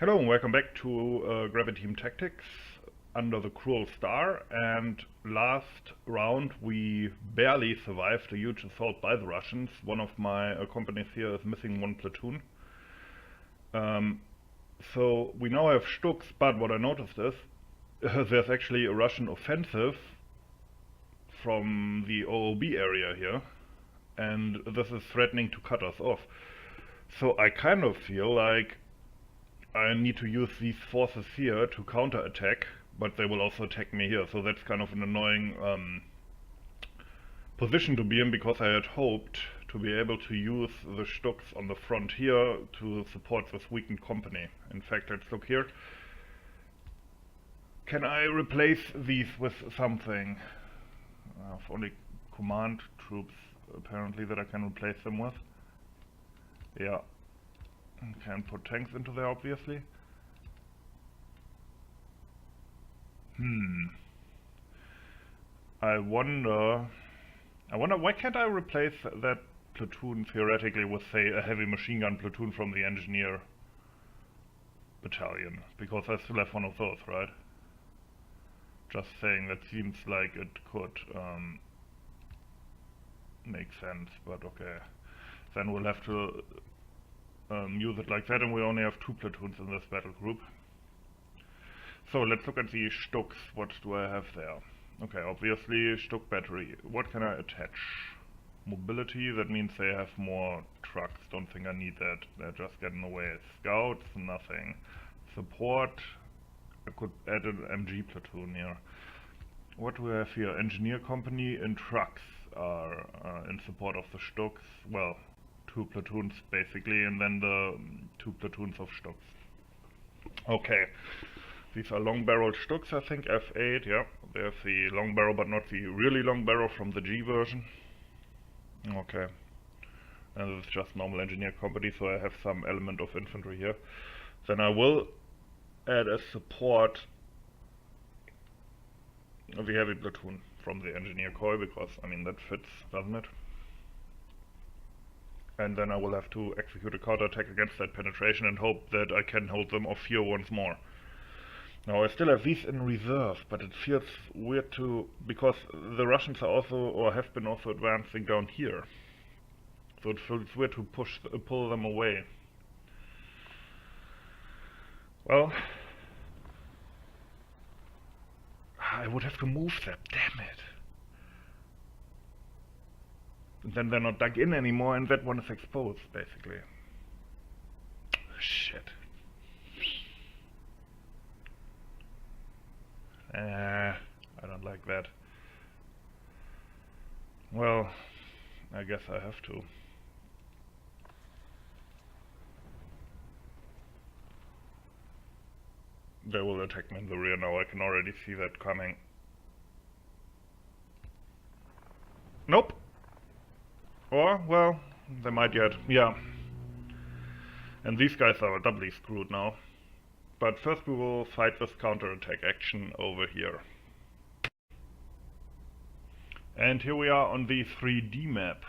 Hello and welcome back to Graviteam Tactics under the Cruel Star, and last round we barely survived a huge assault by the Russians. One of my companies here is missing one platoon. So we now have Stugs, but what I noticed is there's actually a Russian offensive from the OOB area here, and this is threatening to cut us off. So I kind of feel like I need to use these forces here to counterattack, but they will also attack me here, so that's kind of an annoying position to be in, because I had hoped to be able to use the Stugs on the front here to support this weakened company. In fact, let's look here. Can I replace these with something? I have only command troops apparently that I can replace them with. Yeah. Can put tanks into there, obviously. I wonder why can't I replace that platoon theoretically with, say, a heavy machine gun platoon from the engineer battalion? Because I still have one of those, right? Just saying, that seems like it could make sense, but okay. Then we'll have to use it like that, and we only have 2 platoons in this battle group. So let's look at the Stugs. What do I have there? Okay, obviously Stug battery. What can I attach? Mobility, that means they have more trucks. Don't think I need that. They're just getting away. Scouts, nothing. Support, I could add an MG platoon here. What do we have here? Engineer company and trucks are in support of the Stugs. Well, 2 platoons basically, and then the 2 platoons of Stugs. Okay, these are long barreled Stugs, I think, F8, yeah. There's the long barrel, but not the really long barrel from the G version. Okay, and this is just normal engineer company, so I have some element of infantry here. Then I will add as support the heavy platoon from the engineer corps, because, I mean, that fits, doesn't it? And then I will have to execute a counterattack against that penetration and hope that I can hold them off here once more. Now I still have these in reserve, but it feels weird to, because the Russians are also, or have been also, advancing down here. So it feels weird to pull them away. Well, I would have to move them, damn it. Then they're not dug in anymore, and that one is exposed, basically. Shit. I don't like that. Well, I guess I have to. They will attack me in the rear now, I can already see that coming. Nope. Or, well, they might yet, yeah. And these guys are doubly screwed now. But first we will fight this counterattack action over here. And here we are on the 3D map.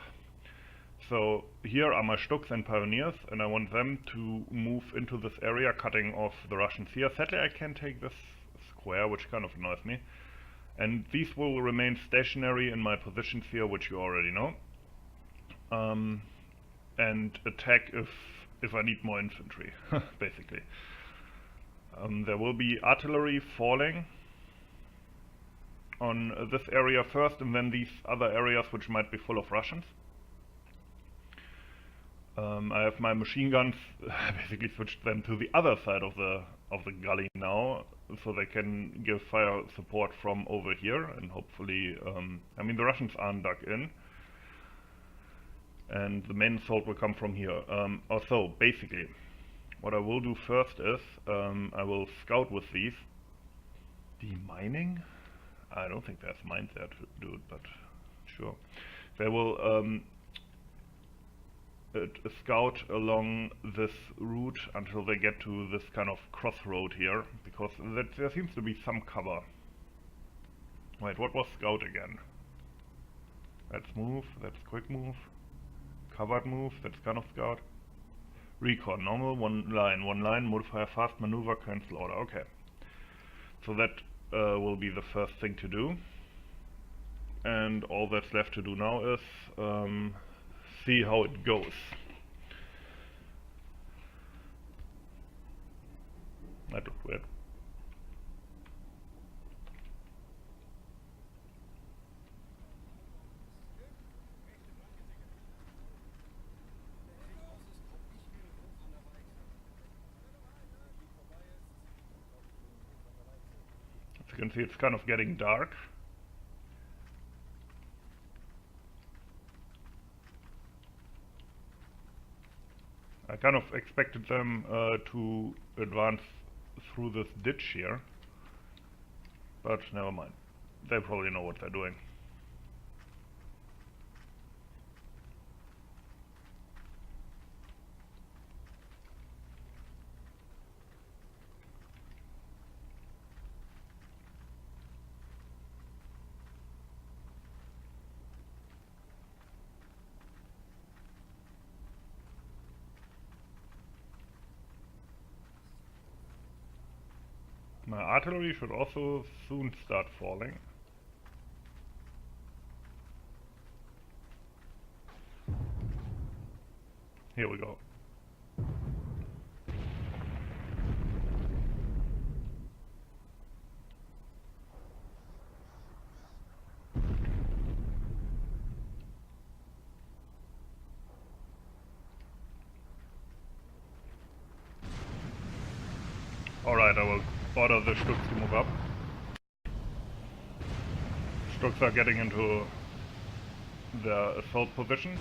So here are my Stugs and Pioneers, and I want them to move into this area, cutting off the Russians here. Sadly I can't take this square, which kind of annoys me. And these will remain stationary in my positions here, which you already know. And attack if I need more infantry, basically. There will be artillery falling on this area first, and then these other areas which might be full of Russians. I have my machine guns basically switched them to the other side of the gully now, so they can give fire support from over here, and hopefully, I mean, the Russians aren't dug in. And the main assault will come from here. Also, basically, what I will do first is, I will scout with these. Demining? I don't think there's mines there to do it, but sure. They will scout along this route until they get to this kind of crossroad here, because there seems to be some cover. Wait, what was scout again? That's move, that's quick move. Covered move, that's kind of scout. Recon, normal, one line, modifier, fast maneuver, cancel order. Okay. So that will be the first thing to do. And all that's left to do now is see how it goes. That looked weird. As you can see, it's kind of getting dark. I kind of expected them to advance through this ditch here, but never mind. They probably know what they're doing. My artillery should also soon start falling. Here we go. Alright, I will order the Stugs to move up. Stugs are getting into their assault position.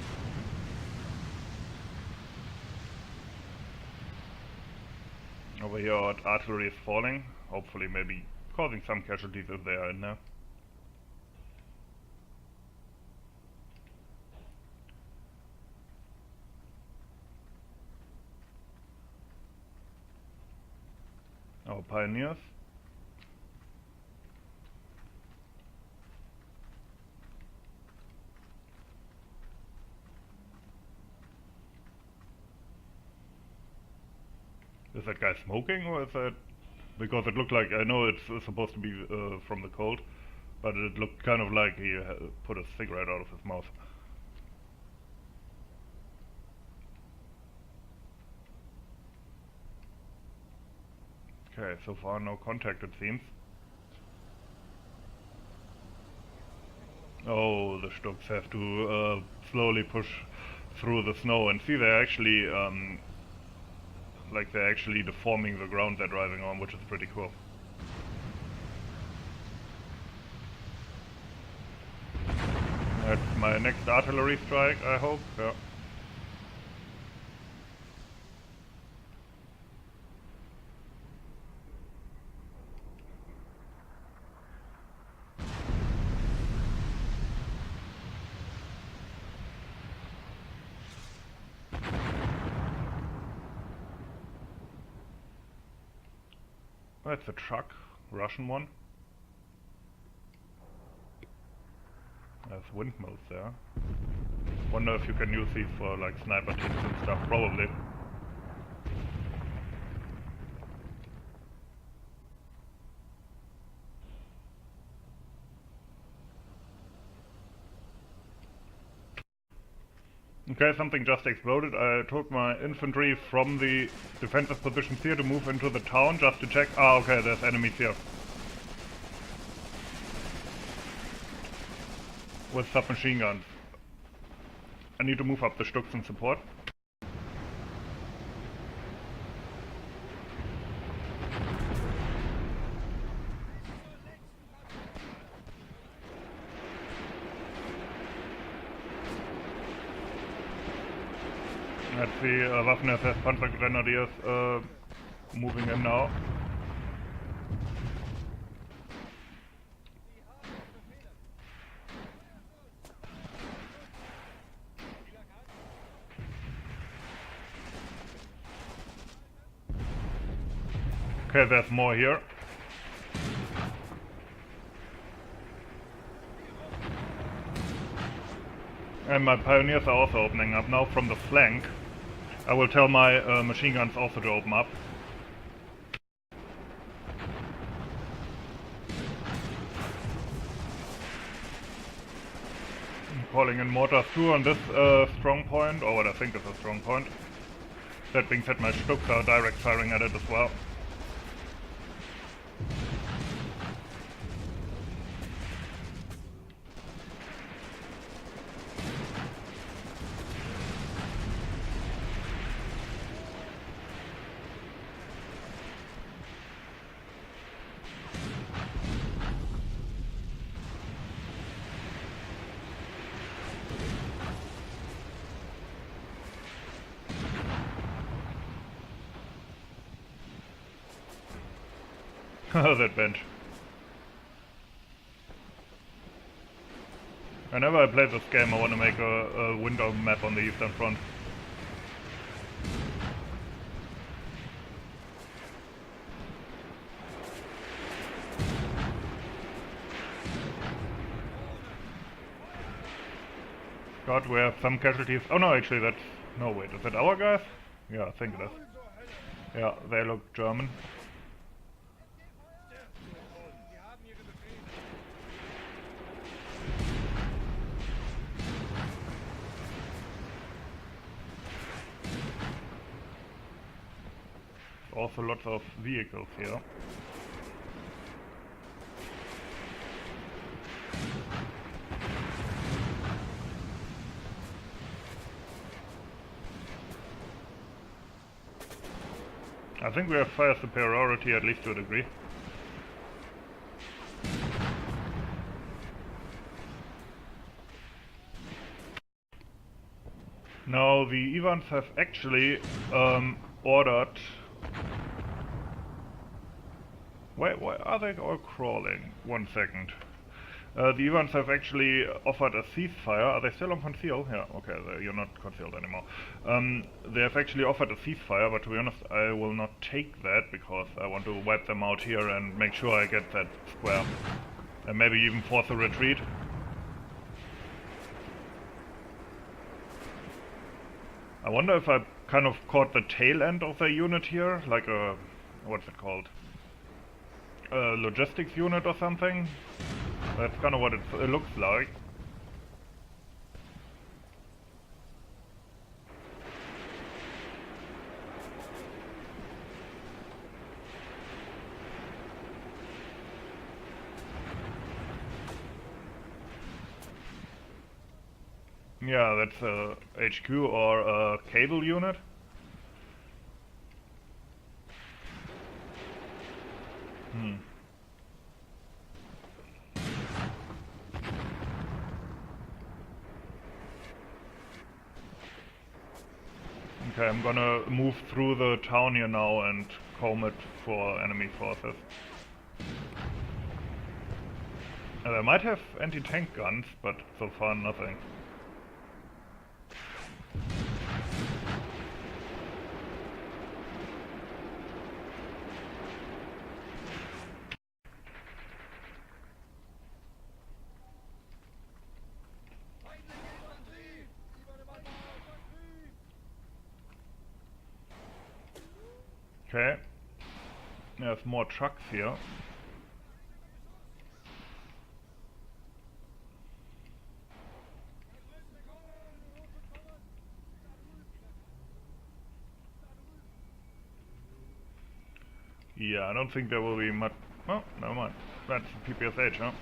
Over here our artillery is falling, hopefully maybe causing some casualties if they are in there. Our pioneers. Is that guy smoking, or is that... Because it looked like... I know it's supposed to be from the cold, but it looked kind of like he put a cigarette out of his mouth. Okay, so far no contact it seems. Oh, the Stugs have to slowly push through the snow, and see they're actually they're actually deforming the ground they're driving on, which is pretty cool. That's my next artillery strike, I hope. Yeah. That's a truck, Russian one. There's windmills there. Wonder if you can use these for like sniper tips and stuff, probably. Okay, something just exploded. I took my infantry from the defensive positions here to move into the town just to check. Ah, okay, there's enemies here. With submachine guns. I need to move up the Stugs in support. Let's see, Waffen-SS Panzergrenadiers moving in now. Okay, there's more here. And my pioneers are also opening up now from the flank. I will tell my machine guns also to open up. I'm calling in mortars too on this strong point, or what I think is a strong point. That being said, my Stugs are direct firing at it as well. That bench. Whenever I play this game, I want to make a window map on the Eastern Front. God, we have some casualties. Oh no, actually that's... No, wait, is that our guys? Yeah, I think it is. Yeah, they look German. Also lots of vehicles here. I think we have fire superiority, at least to a degree. Now the Evans have actually ordered... Why are they all crawling? 1 second. The Evans have actually offered a ceasefire. Are they still on conceal? Yeah, okay, you're not concealed anymore. They have actually offered a ceasefire, but to be honest, I will not take that because I want to wipe them out here and make sure I get that square. And maybe even force a retreat. I wonder if I kind of caught the tail end of their unit here, like a... what's it called? A logistics unit or something? That's kind of what it looks like. Yeah, that's a HQ or a cable unit. Okay, I'm gonna move through the town here now and comb it for enemy forces. They might have anti-tank guns, but so far nothing. Okay, there's more trucks here. Yeah, I don't think there will be much... Oh, never mind. That's PPSH, huh?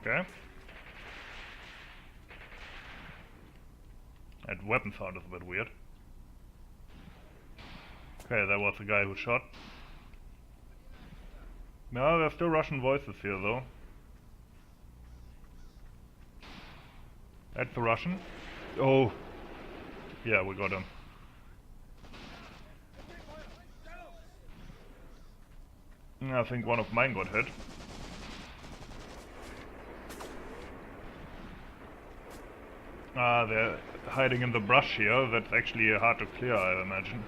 Okay. That weapon sound is a bit weird. Okay, that was the guy who shot. No, there's still Russian voices here though. That's the Russian. Oh. Yeah, we got him. I think one of mine got hit. Ah, they're hiding in the brush here. That's actually hard to clear, I imagine.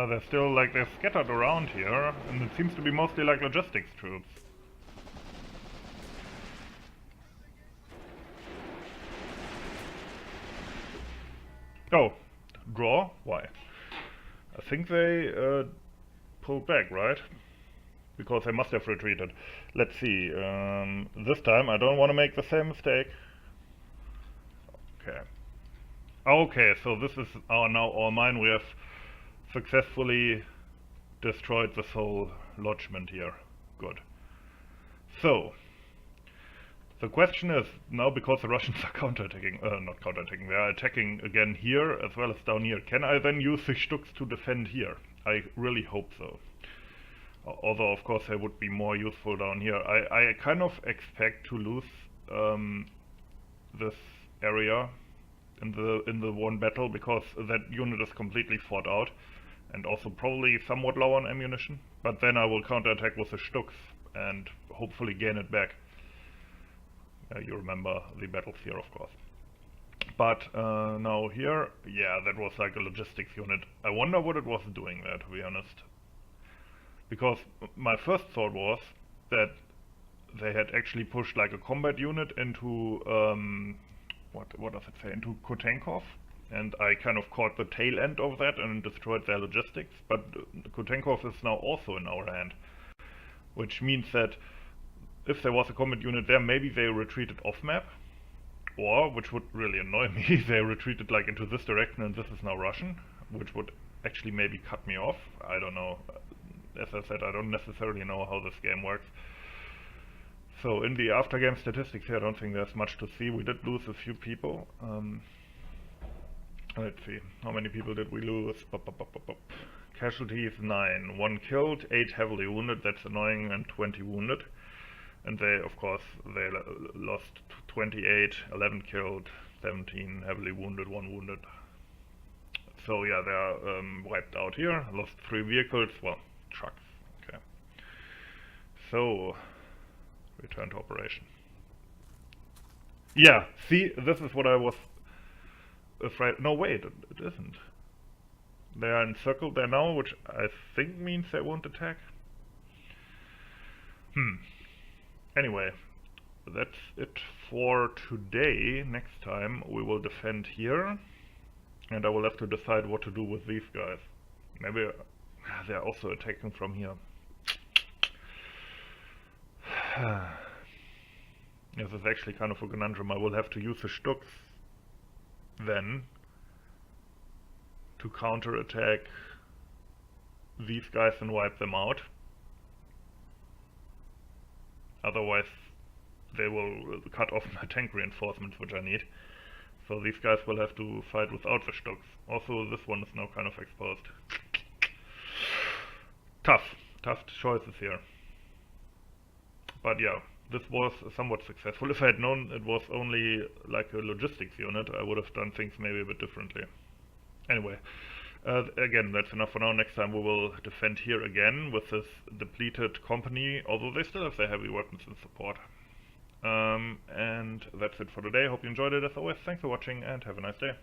They're still, like, they're scattered around here, and it seems to be mostly like logistics troops. Oh, draw? Why? I think they pulled back, right? Because they must have retreated. Let's see. This time I don't want to make the same mistake. Okay. Okay, so this is now our mine. We have successfully destroyed this whole lodgement here. Good. So, the question is, now because the Russians are counterattacking, not counterattacking, they are attacking again here as well as down here, can I then use the Stugs to defend here? I really hope so. Although, of course, they would be more useful down here. I kind of expect to lose this area in the one battle, because that unit is completely fought out and also probably somewhat low on ammunition. But then I will counterattack with the Stugs and hopefully gain it back. You remember the battlefield, of course. But now here, yeah, that was like a logistics unit. I wonder what it was doing there, to be honest. Because my first thought was that they had actually pushed like a combat unit into, what does it say, into Kotenkov, and I kind of caught the tail end of that and destroyed their logistics, but Kotenkov is now also in our hand, which means that if there was a combat unit there, maybe they retreated off map, or, which would really annoy me, they retreated like into this direction and this is now Russian, which would actually maybe cut me off. I don't know. As I said, I don't necessarily know how this game works. So in the after-game statistics here, I don't think there's much to see. We did lose a few people. Let's see, how many people did we lose? Casualties 9, 1 killed, 8 heavily wounded, that's annoying, and 20 wounded. And they, of course, they lost 28, 11 killed, 17 heavily wounded, 1 wounded. So yeah, they're wiped out here. Lost 3 vehicles, well, trucks. Okay. So, return to operation. Yeah, see, this is what I was afraid. No, wait, it isn't. They are encircled there now, which I think means they won't attack. Anyway, that's it for today. Next time we will defend here, and I will have to decide what to do with these guys. Maybe they're also attacking from here. This is actually kind of a conundrum. I will have to use the Stugs then to counter-attack these guys and wipe them out. Otherwise they will cut off my tank reinforcements, which I need. So these guys will have to fight without the Stugs. Also, this one is now kind of exposed. Tough choices here. But yeah, this was somewhat successful. If I had known it was only like a logistics unit, I would have done things maybe a bit differently. Anyway, again, that's enough for now. Next time we will defend here again with this depleted company, although they still have their heavy weapons and support. And that's it for today. Hope you enjoyed it as always. Thanks for watching and have a nice day.